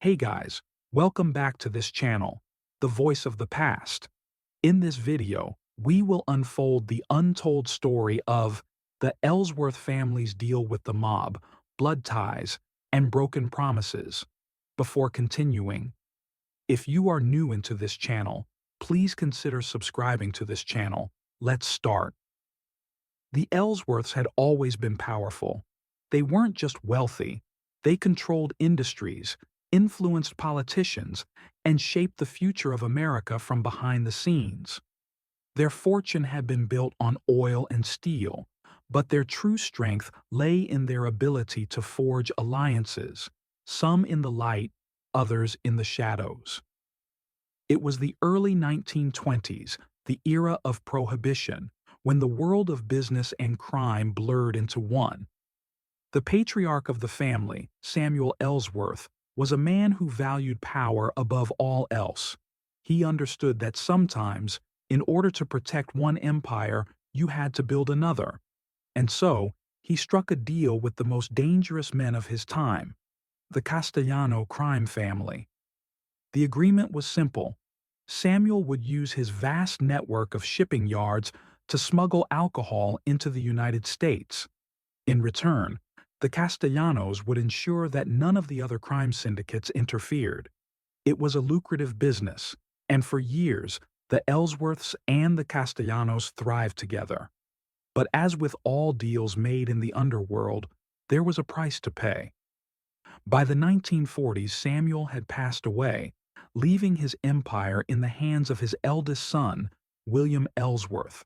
Hey guys, welcome back to this channel, The Voice of the Past. In this video, we will unfold the untold story of the Ellsworth family's deal with the mob, blood ties, and broken promises. Before continuing, if you are new into this channel, please consider subscribing to this channel. Let's start. The Ellsworths had always been powerful. They weren't just wealthy, they controlled industries, influenced politicians, and shaped the future of America from behind the scenes. Their fortune had been built on oil and steel, but their true strength lay in their ability to forge alliances, some in the light, others in the shadows. It was the early 1920s, the era of Prohibition, when the world of business and crime blurred into one. The patriarch of the family, Samuel Ellsworth, was a man who valued power above all else. He understood that sometimes, in order to protect one empire, you had to build another. And so, he struck a deal with the most dangerous men of his time, the Castellano crime family. The agreement was simple. Samuel would use his vast network of shipping yards to smuggle alcohol into the United States. In return, the Castellanos would ensure that none of the other crime syndicates interfered. It was a lucrative business, and for years, the Ellsworths and the Castellanos thrived together. But as with all deals made in the underworld, there was a price to pay. By the 1940s, Samuel had passed away, leaving his empire in the hands of his eldest son, William Ellsworth.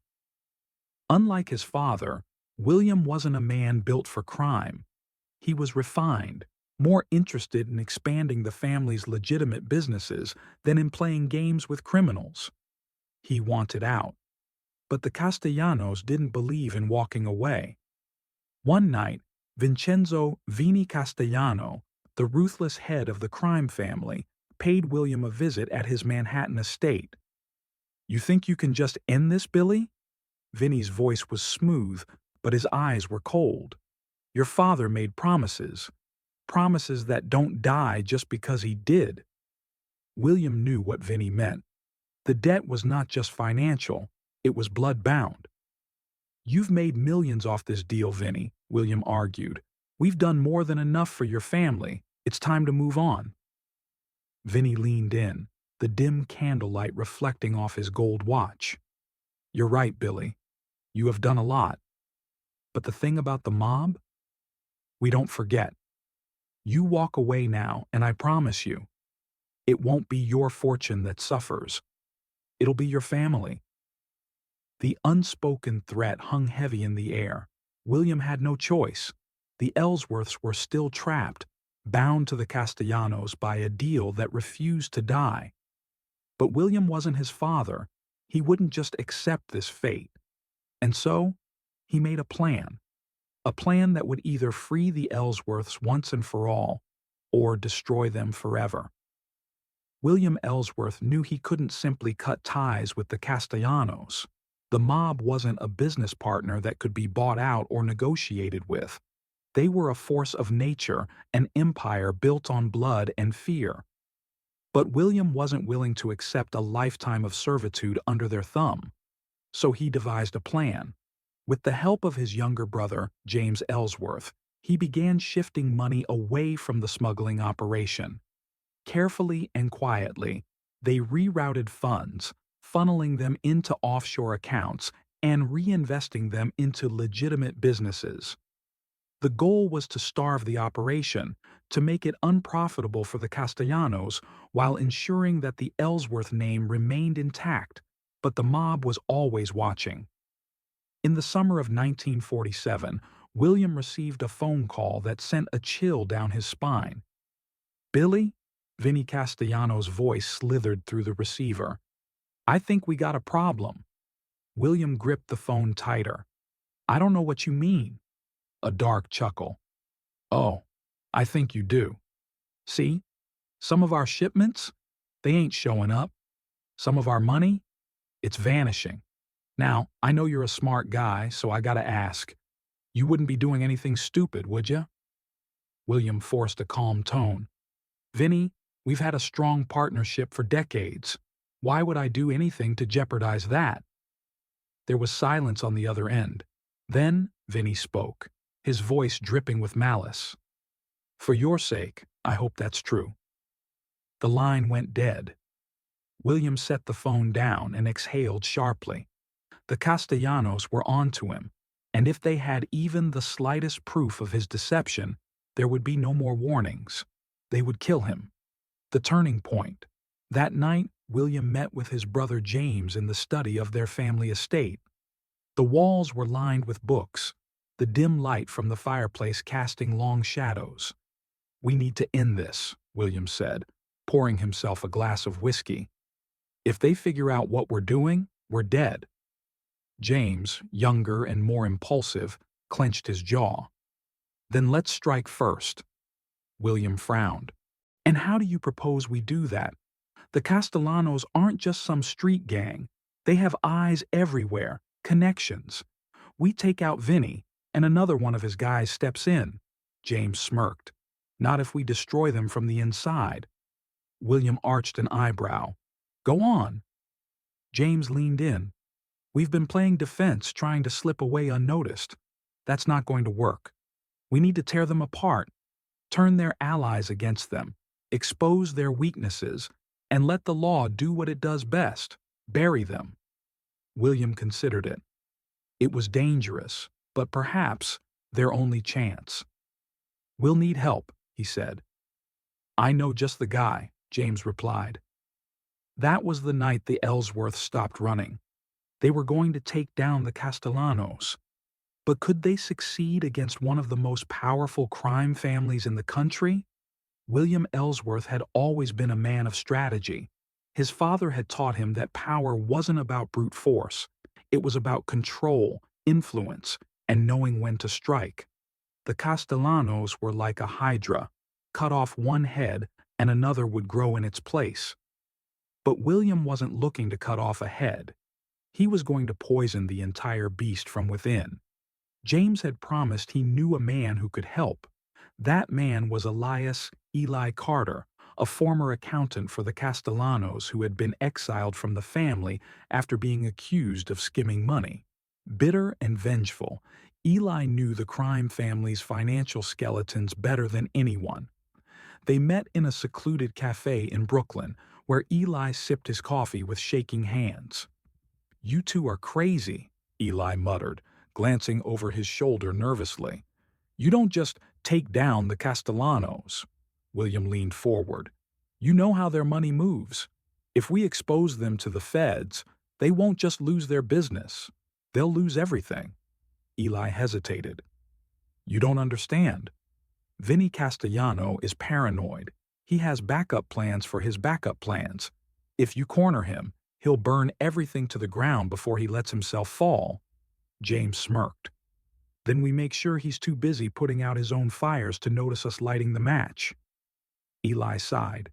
Unlike his father, William wasn't a man built for crime. He was refined, more interested in expanding the family's legitimate businesses than in playing games with criminals. He wanted out. But the Castellanos didn't believe in walking away. One night, Vincenzo Vini Castellano, the ruthless head of the crime family, paid William a visit at his Manhattan estate. "You think you can just end this, Billy?" Vinny's voice was smooth, but his eyes were cold. "Your father made promises. Promises that don't die just because he did." William knew what Vinny meant. The debt was not just financial, it was blood-bound. "You've made millions off this deal, Vinny," William argued. "We've done more than enough for your family. It's time to move on." Vinny leaned in, the dim candlelight reflecting off his gold watch. "You're right, Billy. You have done a lot. But the thing about the mob? We don't forget. You walk away now, and I promise you, it won't be your fortune that suffers. It'll be your family." The unspoken threat hung heavy in the air. William had no choice. The Ellsworths were still trapped, bound to the Castellanos by a deal that refused to die. But William wasn't his father. He wouldn't just accept this fate. And so, he made a plan that would either free the Ellsworths once and for all, or destroy them forever. William Ellsworth knew he couldn't simply cut ties with the Castellanos. The mob wasn't a business partner that could be bought out or negotiated with. They were a force of nature, an empire built on blood and fear. But William wasn't willing to accept a lifetime of servitude under their thumb. So he devised a plan. With the help of his younger brother, James Ellsworth, he began shifting money away from the smuggling operation. Carefully and quietly, they rerouted funds, funneling them into offshore accounts and reinvesting them into legitimate businesses. The goal was to starve the operation, to make it unprofitable for the Castellanos while ensuring that the Ellsworth name remained intact, but the mob was always watching. In the summer of 1947, William received a phone call that sent a chill down his spine. "Billy?" Vinny Castellanos' voice slithered through the receiver. "I think we got a problem." William gripped the phone tighter. "I don't know what you mean." A dark chuckle. "Oh, I think you do. See, some of our shipments, they ain't showing up. Some of our money, it's vanishing. Now, I know you're a smart guy, so I gotta ask. You wouldn't be doing anything stupid, would you?" William forced a calm tone. "Vinny, We've had a strong partnership for decades. Why would I do anything to jeopardize that? There was silence on the other end. Then Vinny spoke, his voice dripping with malice. For your sake, I hope that's true. The line went dead. William set the phone down and exhaled sharply. The Castellanos were on to him, and if they had even the slightest proof of his deception, there would be no more warnings. They would kill him. The turning point. That night, William met with his brother James in the study of their family estate. The walls were lined with books, the dim light from the fireplace casting long shadows. "We need to end this," William said, pouring himself a glass of whiskey. "If they figure out what we're doing, we're dead." James, younger and more impulsive, clenched his jaw. "Then let's strike first." William frowned. "And how do you propose we do that? The Castellanos aren't just some street gang. They have eyes everywhere, connections. We take out Vinny, and another one of his guys steps in." James smirked. "Not if we destroy them from the inside." William arched an eyebrow. "Go on." James leaned in. "We've been playing defense, trying to slip away unnoticed. That's not going to work. We need to tear them apart, turn their allies against them, expose their weaknesses, and let the law do what it does best, bury them." William considered it. It was dangerous, but perhaps their only chance. "We'll need help," he said. "I know just the guy," James replied. That was the night the Ellsworths stopped running. They were going to take down the Castellanos. But could they succeed against one of the most powerful crime families in the country? William Ellsworth had always been a man of strategy. His father had taught him that power wasn't about brute force. It was about control, influence, and knowing when to strike. The Castellanos were like a hydra. Cut off one head, and another would grow in its place. But William wasn't looking to cut off a head. He was going to poison the entire beast from within. James had promised he knew a man who could help. That man was Elias Eli Carter, a former accountant for the Castellanos who had been exiled from the family after being accused of skimming money. Bitter and vengeful, Eli knew the crime family's financial skeletons better than anyone. They met in a secluded cafe in Brooklyn, where Eli sipped his coffee with shaking hands. "You two are crazy," Eli muttered, glancing over his shoulder nervously. "You don't just take down the Castellanos." William leaned forward. "You know how their money moves. If we expose them to the feds, they won't just lose their business. They'll lose everything." Eli hesitated. "You don't understand. Vinny Castellano is paranoid. He has backup plans for his backup plans. If you corner him, he'll burn everything to the ground before he lets himself fall." James smirked. "Then we make sure he's too busy putting out his own fires to notice us lighting the match." Eli sighed.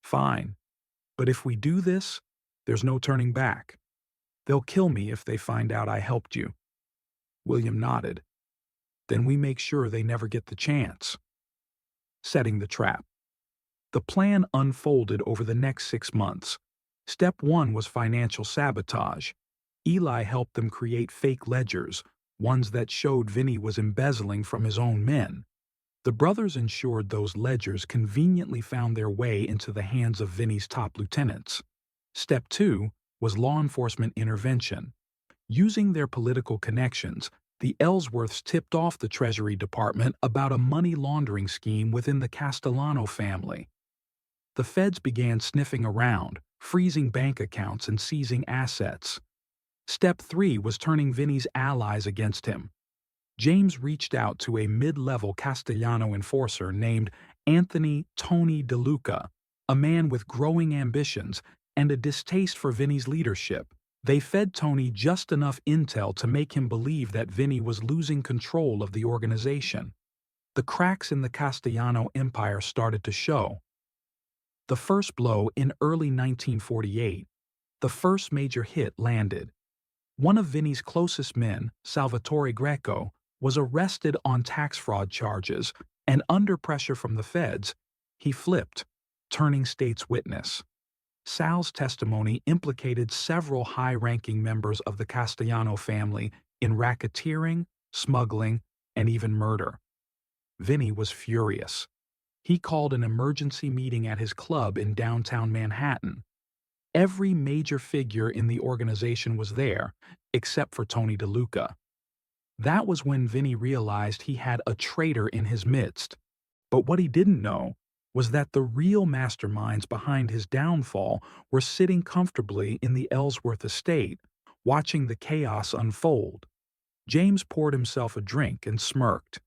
"Fine. But if we do this, there's no turning back. They'll kill me if they find out I helped you." William nodded. "Then we make sure they never get the chance." Setting the trap. The plan unfolded over the next 6 months. Step 1 was financial sabotage. Eli helped them create fake ledgers, ones that showed Vinny was embezzling from his own men. The brothers ensured those ledgers conveniently found their way into the hands of Vinny's top lieutenants. Step 2 was law enforcement intervention. Using their political connections, the Ellsworths tipped off the Treasury Department about a money laundering scheme within the Castellano family. The feds began sniffing around, freezing bank accounts and seizing assets. Step 3 was turning Vinny's allies against him. James reached out to a mid-level Castellano enforcer named Anthony "Tony" DeLuca, a man with growing ambitions and a distaste for Vinny's leadership. They fed Tony just enough intel to make him believe that Vinny was losing control of the organization. The cracks in the Castellano empire started to show. The first blow in early 1948, the first major hit landed. One of Vinny's closest men, Salvatore Greco, was arrested on tax fraud charges, and under pressure from the feds, he flipped. turning state's witness. Sal's testimony implicated several high-ranking members of the Castellano family in racketeering, smuggling, and even murder. Vinny was furious. He called an emergency meeting at his club in downtown Manhattan. Every major figure in the organization was there, except for Tony DeLuca. That was when Vinny realized he had a traitor in his midst. But what he didn't know was that the real masterminds behind his downfall were sitting comfortably in the Ellsworth estate, watching the chaos unfold. James poured himself a drink and smirked.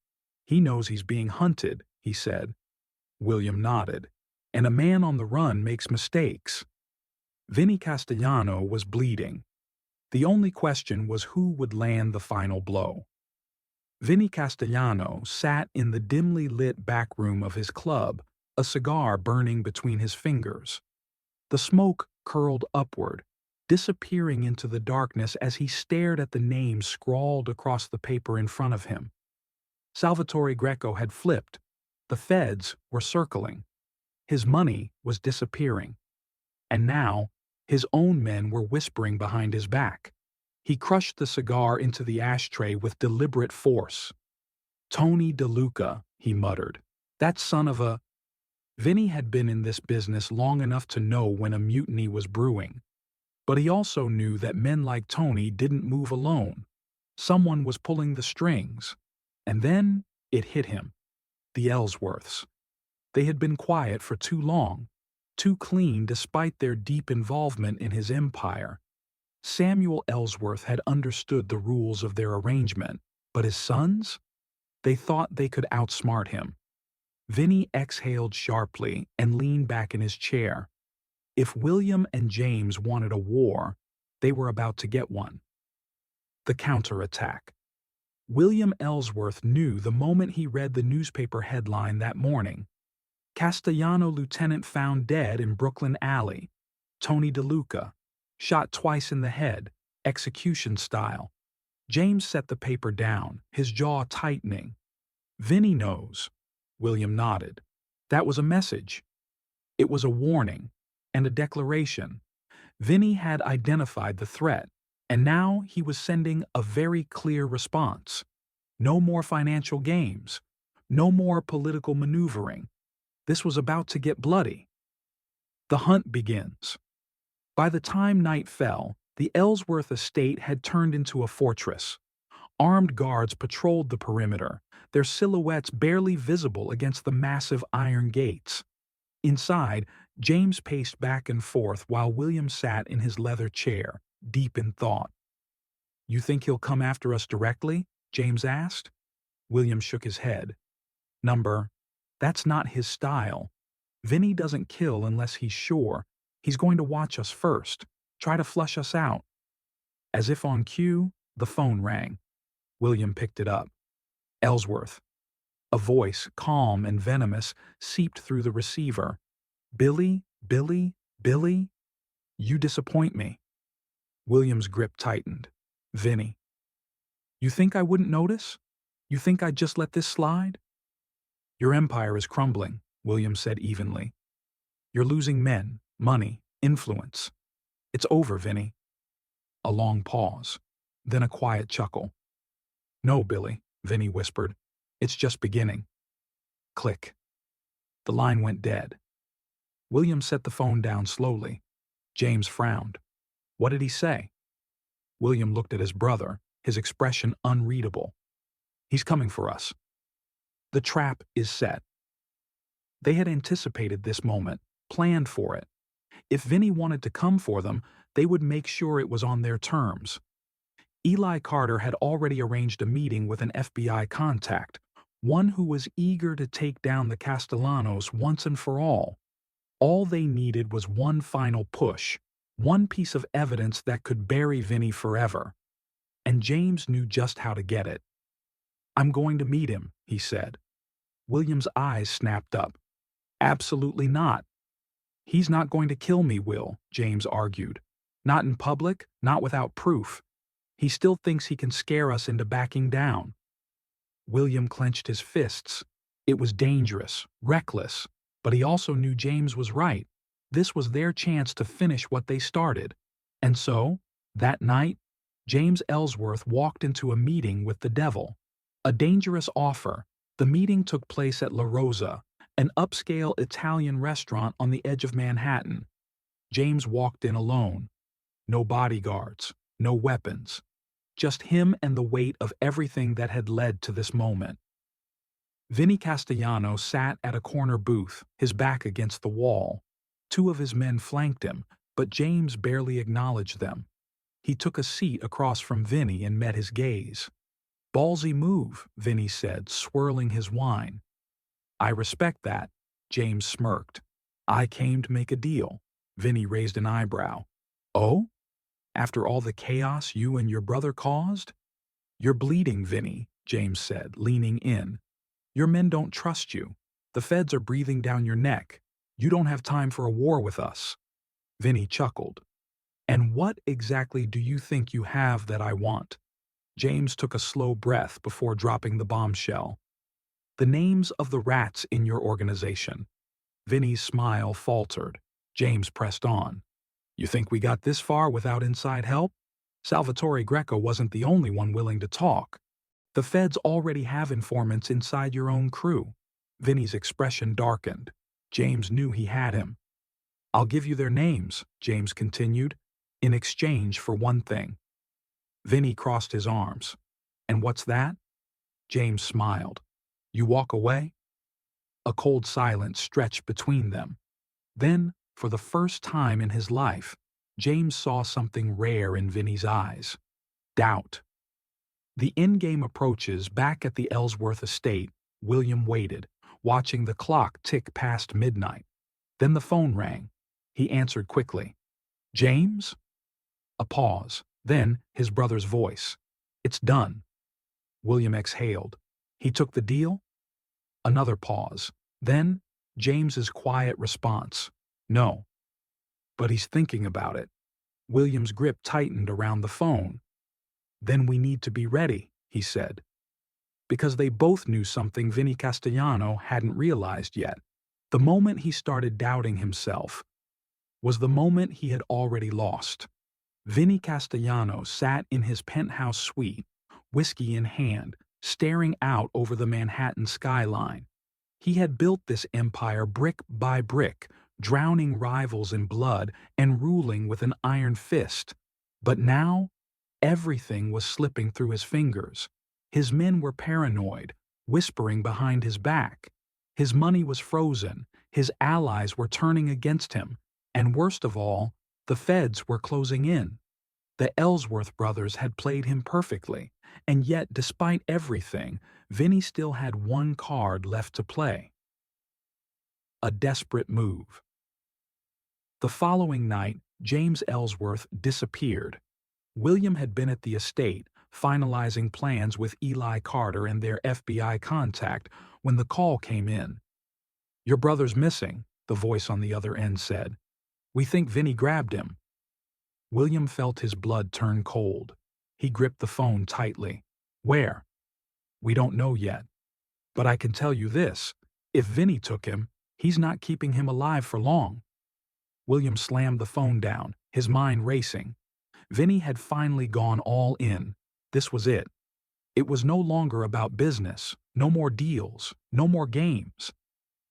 "He knows he's being hunted," he said. William nodded. "And a man on the run makes mistakes." Vinny Castellano was bleeding. The only question was who would land the final blow. Vinny Castellano sat in the dimly lit back room of his club, a cigar burning between his fingers. The smoke curled upward, disappearing into the darkness as he stared at the names scrawled across the paper in front of him. Salvatore Greco had flipped. The feds were circling. His money was disappearing. And now, his own men were whispering behind his back. He crushed the cigar into the ashtray with deliberate force. "Tony DeLuca," he muttered. "That son of a—" Vinny had been in this business long enough to know when a mutiny was brewing. But he also knew that men like Tony didn't move alone. Someone was pulling the strings. And then it hit him. The Ellsworths. They had been quiet for too long, too clean despite their deep involvement in his empire. Samuel Ellsworth had understood the rules of their arrangement, but his sons? They thought they could outsmart him. Vinny exhaled sharply and leaned back in his chair. If William and James wanted a war, they were about to get one. The counterattack. William Ellsworth knew the moment he read the newspaper headline that morning. Castellano lieutenant found dead in Brooklyn Alley. Tony DeLuca, shot twice in the head, execution style. James set the paper down, his jaw tightening. "Vinny knows." William nodded. That was a message. It was a warning and a declaration. Vinny had identified the threat, and now he was sending a very clear response. No more financial games. No more political maneuvering. This was about to get bloody. The hunt begins. By the time night fell, the Ellsworth estate had turned into a fortress. Armed guards patrolled the perimeter, their silhouettes barely visible against the massive iron gates. Inside, James paced back and forth while William sat in his leather chair, deep in thought. "You think he'll come after us directly?" James asked. William shook his head. That's not his style. Vinny doesn't kill unless he's sure. He's going to watch us first, try to flush us out." As if on cue, the phone rang. William picked it up. "Ellsworth." A voice, calm and venomous, seeped through the receiver. "Billy, Billy, Billy? You disappoint me." William's grip tightened. "Vinny. You think I wouldn't notice? You think I'd just let this slide?" "Your empire is crumbling," William said evenly. "You're losing men, money, influence. It's over, Vinny." A long pause, then a quiet chuckle. "No, Billy," Vinny whispered. "It's just beginning." Click. The line went dead. William set the phone down slowly. James frowned. "What did he say?" William looked at his brother, his expression unreadable. "He's coming for us. The trap is set." They had anticipated this moment, planned for it. If Vinny wanted to come for them, they would make sure it was on their terms. Eli Carter had already arranged a meeting with an FBI contact, one who was eager to take down the Castellanos once and for all. All they needed was one final push, one piece of evidence that could bury Vinny forever. And James knew just how to get it. "I'm going to meet him," he said. William's eyes snapped up. "Absolutely not." "He's not going to kill me, Will," James argued. "Not in public, not without proof. He still thinks he can scare us into backing down." William clenched his fists. It was dangerous, reckless. But he also knew James was right. This was their chance to finish what they started. And so, that night, James Ellsworth walked into a meeting with the devil. A dangerous offer. The meeting took place at La Rosa, an upscale Italian restaurant on the edge of Manhattan. James walked in alone. No bodyguards, no weapons. Just him and the weight of everything that had led to this moment. Vinny Castellano sat at a corner booth, his back against the wall. Two of his men flanked him, but James barely acknowledged them. He took a seat across from Vinny and met his gaze. "Ballsy move," Vinny said, swirling his wine. "I respect that," James smirked. "I came to make a deal." Vinny raised an eyebrow. "Oh? After all the chaos you and your brother caused?" "You're bleeding, Vinny," James said, leaning in. "Your men don't trust you. The feds are breathing down your neck. You don't have time for a war with us." Vinny chuckled. "And what exactly do you think you have that I want?" James took a slow breath before dropping the bombshell. "The names of the rats in your organization." Vinny's smile faltered. James pressed on. "You think we got this far without inside help? Salvatore Greco wasn't the only one willing to talk. The feds already have informants inside your own crew." Vinny's expression darkened. James knew he had him. "I'll give you their names," James continued, "in exchange for one thing." Vinny crossed his arms. "And what's that?" James smiled. "You walk away?" A cold silence stretched between them. Then, for the first time in his life, James saw something rare in Vinny's eyes. Doubt. The endgame approaches back at the Ellsworth estate. William waited, watching the clock tick past midnight. Then the phone rang. He answered quickly. "James?" A pause. Then his brother's voice. "It's done." William exhaled. "He took the deal?" Another pause. Then James's quiet response. "No." "But he's thinking about it." William's grip tightened around the phone. "Then we need to be ready," he said. Because they both knew something Vinny Castellano hadn't realized yet. The moment he started doubting himself was the moment he had already lost. Vinny Castellano sat in his penthouse suite, whiskey in hand, staring out over the Manhattan skyline. He had built this empire brick by brick, drowning rivals in blood and ruling with an iron fist. But now, everything was slipping through his fingers. His men were paranoid, whispering behind his back. His money was frozen, his allies were turning against him, and worst of all, the feds were closing in. The Ellsworth brothers had played him perfectly, and yet despite everything, Vinny still had one card left to play. A desperate move. The following night, James Ellsworth disappeared. William had been at the estate, finalizing plans with Eli Carter and their FBI contact, when the call came in. "Your brother's missing," the voice on the other end said. "We think Vinny grabbed him." William felt his blood turn cold. He gripped the phone tightly. "Where?" "We don't know yet. But I can tell you this. If Vinny took him, he's not keeping him alive for long." William slammed the phone down, his mind racing. Vinny had finally gone all in. This was it. It was no longer about business, no more deals, no more games.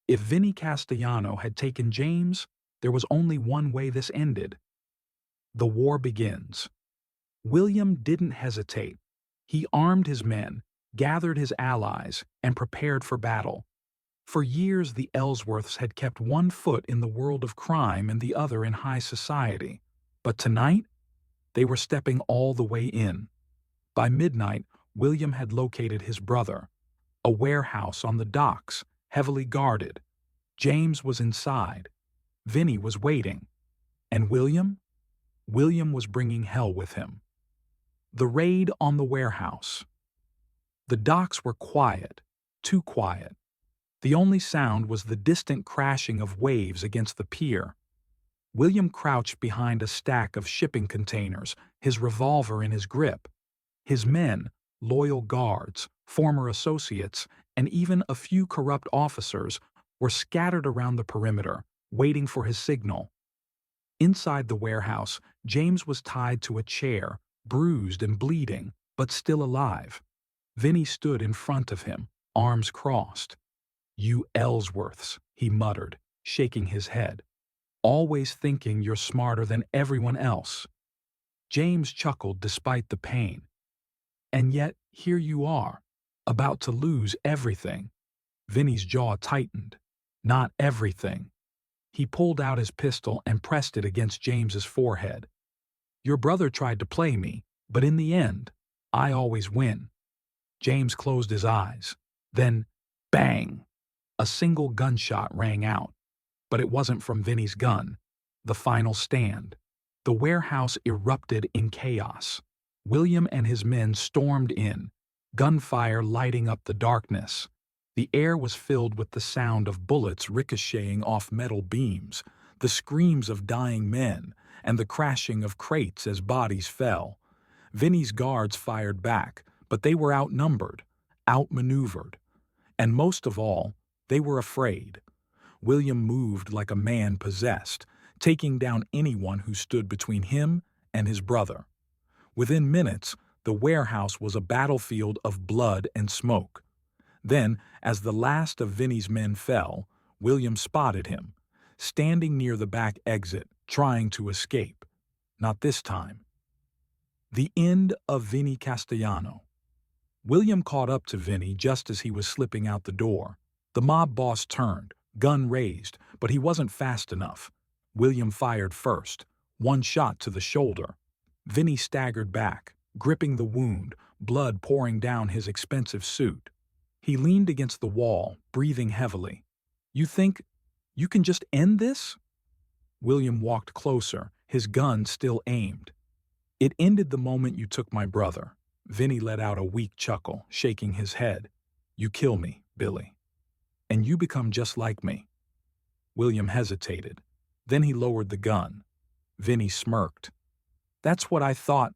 If Vinny Castellano had taken James, there was only one way this ended. The war begins. William didn't hesitate. He armed his men, gathered his allies, and prepared for battle. For years the Ellsworths had kept one foot in the world of crime and the other in high society. But tonight, they were stepping all the way in. By midnight, William had located his brother. A warehouse on the docks, heavily guarded. James was inside. Vinny was waiting. And William? William was bringing hell with him. The raid on the warehouse. The docks were quiet, too quiet. The only sound was the distant crashing of waves against the pier. William crouched behind a stack of shipping containers, his revolver in his grip. His men, loyal guards, former associates, and even a few corrupt officers, were scattered around the perimeter, waiting for his signal. Inside the warehouse, James was tied to a chair, bruised and bleeding, but still alive. Vinny stood in front of him, arms crossed. "You Ellsworths," he muttered, shaking his head. "Always thinking you're smarter than everyone else." James chuckled despite the pain. "And yet, here you are, about to lose everything." Vinny's jaw tightened. "Not everything." He pulled out his pistol and pressed it against James's forehead. "Your brother tried to play me, but in the end, I always win." James closed his eyes. Then, bang! A single gunshot rang out. But it wasn't from Vinny's gun. The final stand. The warehouse erupted in chaos. William and his men stormed in, gunfire lighting up the darkness. The air was filled with the sound of bullets ricocheting off metal beams, the screams of dying men, and the crashing of crates as bodies fell. Vinny's guards fired back, but they were outnumbered, outmaneuvered. And most of all, they were afraid. William moved like a man possessed, taking down anyone who stood between him and his brother. Within minutes, the warehouse was a battlefield of blood and smoke. Then, as the last of Vinny's men fell, William spotted him, standing near the back exit, trying to escape. Not this time. The end of Vinny Castellano. William caught up to Vinny just as he was slipping out the door. The mob boss turned, gun raised, but he wasn't fast enough. William fired first, one shot to the shoulder. Vinny staggered back, gripping the wound, blood pouring down his expensive suit. He leaned against the wall, breathing heavily. "You think you can just end this?" William walked closer, his gun still aimed. "It ended the moment you took my brother." Vinny let out a weak chuckle, shaking his head. "You kill me, Billy. And you become just like me." William hesitated. Then he lowered the gun. Vinny smirked. "That's what I thought."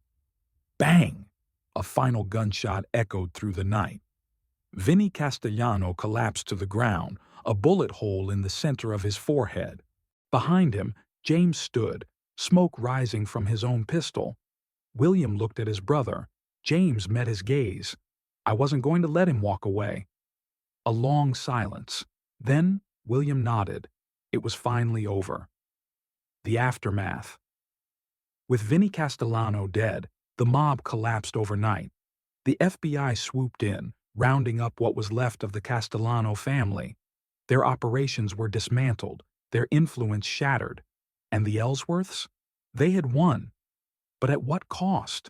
Bang! A final gunshot echoed through the night. Vinny Castellano collapsed to the ground, a bullet hole in the center of his forehead. Behind him, James stood, smoke rising from his own pistol. William looked at his brother. James met his gaze. "I wasn't going to let him walk away." A long silence. Then William nodded. It was finally over. The aftermath. With Vinny Castellano dead, the mob collapsed overnight. The FBI swooped in, rounding up what was left of the Castellano family. Their operations were dismantled, their influence shattered. And the Ellsworths? They had won. But at what cost?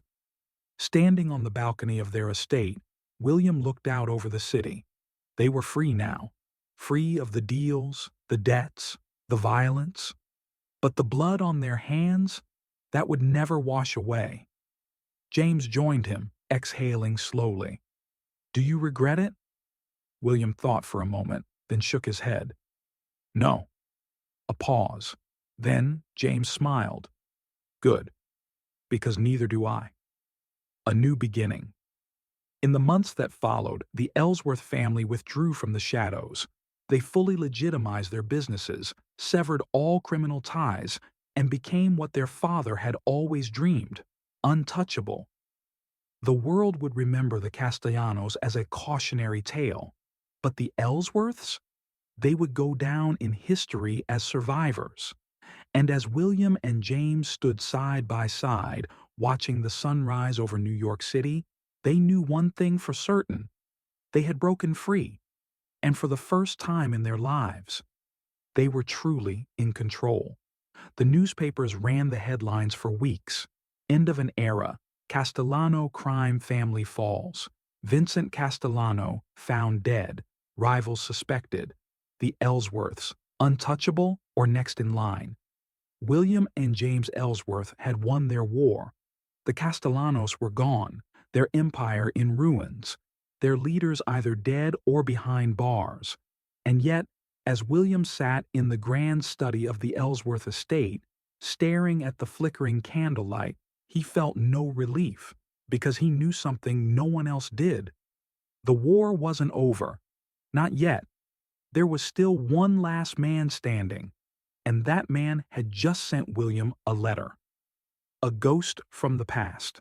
Standing on the balcony of their estate, William looked out over the city. They were free now, free of the deals, the debts, the violence. But the blood on their hands, that would never wash away. James joined him, exhaling slowly. "Do you regret it?" William thought for a moment, then shook his head. "No." A pause. Then James smiled. "Good. Because neither do I." A new beginning. In the months that followed, the Ellsworth family withdrew from the shadows. They fully legitimized their businesses, severed all criminal ties, and became what their father had always dreamed, untouchable. The world would remember the Castellanos as a cautionary tale, but the Ellsworths? They would go down in history as survivors. And as William and James stood side by side, watching the sunrise over New York City, they knew one thing for certain. They had broken free, and for the first time in their lives, they were truly in control. The newspapers ran the headlines for weeks. End of an era. Castellano crime family falls. Vincent Castellano found dead. Rivals suspected. The Ellsworths, untouchable or next in line. William and James Ellsworth had won their war. The Castellanos were gone, their empire in ruins, their leaders either dead or behind bars. And yet, as William sat in the grand study of the Ellsworth estate, staring at the flickering candlelight, he felt no relief, because he knew something no one else did. The war wasn't over. Not yet. there was still one last man standing, and that man had just sent William a letter. A ghost from the past.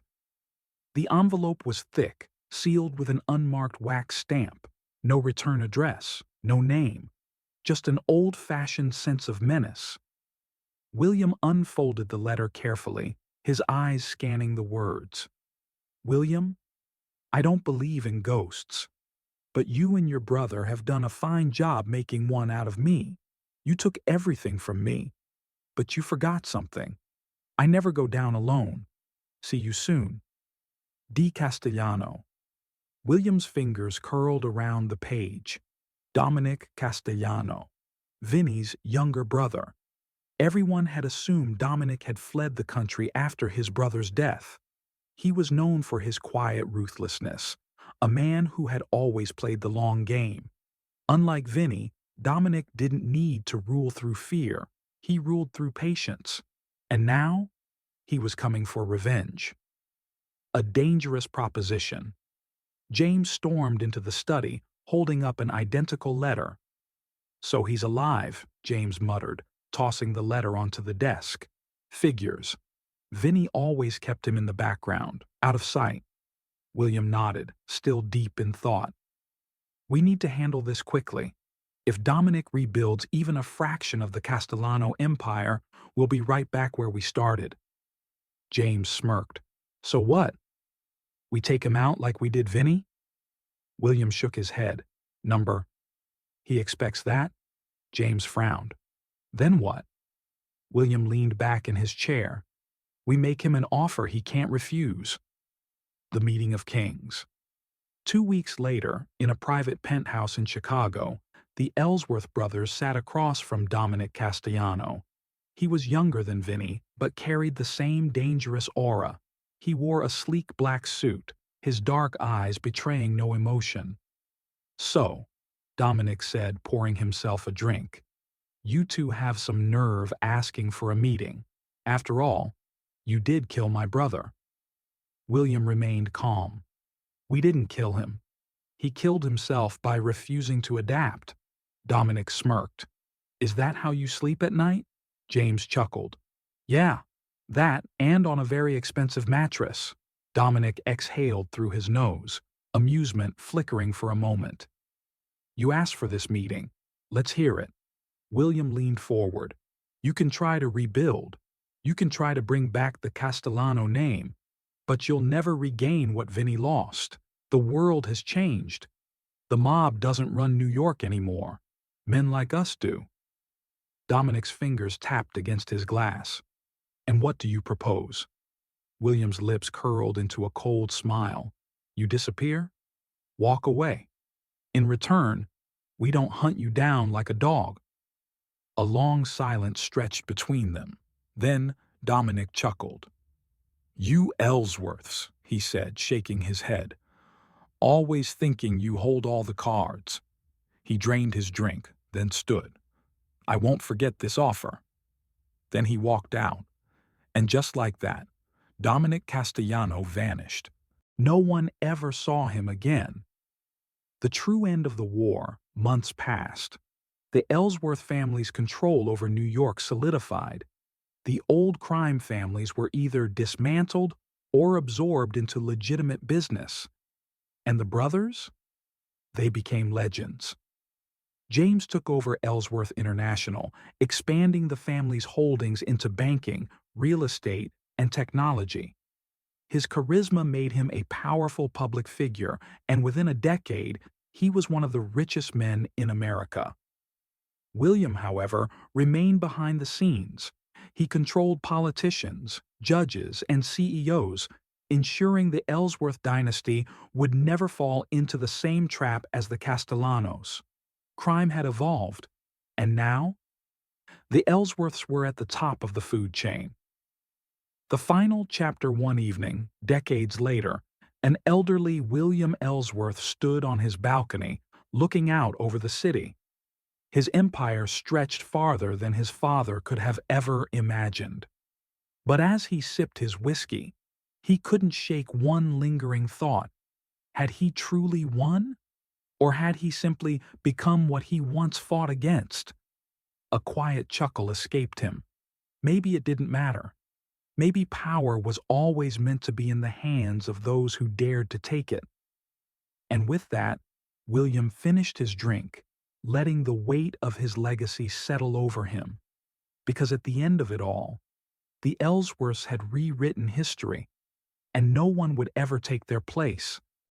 The envelope was thick, sealed with an unmarked wax stamp. No return address, no name, just an old-fashioned sense of menace. William unfolded the letter carefully, his eyes scanning the words. "William, I don't believe in ghosts, but you and your brother have done a fine job making one out of me. You took everything from me, but you forgot something. I never go down alone. See you soon. D. Castellano." William's fingers curled around the page. Dominic Castellano, Vinny's younger brother. Everyone had assumed Dominic had fled the country after his brother's death. He was known for his quiet ruthlessness, a man who had always played the long game. Unlike Vinny, Dominic didn't need to rule through fear. He ruled through patience. And now, he was coming for revenge. A dangerous proposition. James stormed into the study, holding up an identical letter. "So he's alive," James muttered, tossing the letter onto the desk. "Figures. Vinny always kept him in the background, out of sight." William nodded, still deep in thought. "We need to handle this quickly. If Dominic rebuilds even a fraction of the Castellano empire, we'll be right back where we started." James smirked. "So what? We take him out like we did Vinny?" William shook his head. "Number. He expects that?" James frowned. "Then what?" William leaned back in his chair. "We make him an offer he can't refuse." The meeting of kings. 2 weeks later, in a private penthouse in Chicago, the Ellsworth brothers sat across from Dominic Castellano. He was younger than Vinny, but carried the same dangerous aura. He wore a sleek black suit, his dark eyes betraying no emotion. "So," Dominic said, pouring himself a drink, "you two have some nerve asking for a meeting. After all, you did kill my brother." William remained calm. "We didn't kill him. He killed himself by refusing to adapt." Dominic smirked. "Is that how you sleep at night?" James chuckled. "Yeah, that and on a very expensive mattress." Dominic exhaled through his nose, amusement flickering for a moment. "You asked for this meeting. Let's hear it." William leaned forward. "You can try to rebuild. You can try to bring back the Castellano name, but you'll never regain what Vinny lost. The world has changed. The mob doesn't run New York anymore. Men like us do." Dominic's fingers tapped against his glass. "And what do you propose?" William's lips curled into a cold smile. "You disappear? Walk away. In return, we don't hunt you down like a dog." A long silence stretched between them. Then Dominic chuckled. "You Ellsworths," he said, shaking his head. "Always thinking you hold all the cards." He drained his drink, then stood. "I won't forget this offer." Then he walked out. And just like that, Dominic Castellano vanished. No one ever saw him again. The true end of the war, months passed. The Ellsworth family's control over New York solidified. The old crime families were either dismantled or absorbed into legitimate business. And the brothers? They became legends. James took over Ellsworth International, expanding the family's holdings into banking, real estate, and technology. His charisma made him a powerful public figure, and within a decade, he was one of the richest men in America. William, however, remained behind the scenes. He controlled politicians, judges, and CEOs, ensuring the Ellsworth dynasty would never fall into the same trap as the Castellanos. Crime had evolved, and now, the Ellsworths were at the top of the food chain. The final chapter one evening, decades later, an elderly William Ellsworth stood on his balcony, looking out over the city. His empire stretched farther than his father could have ever imagined. But as he sipped his whiskey, he couldn't shake one lingering thought. Had he truly won? Or had he simply become what he once fought against? A quiet chuckle escaped him. Maybe it didn't matter. Maybe power was always meant to be in the hands of those who dared to take it. And with that, William finished his drink, letting the weight of his legacy settle over him. Because at the end of it all, the Ellsworths had rewritten history, and no one would ever take their place.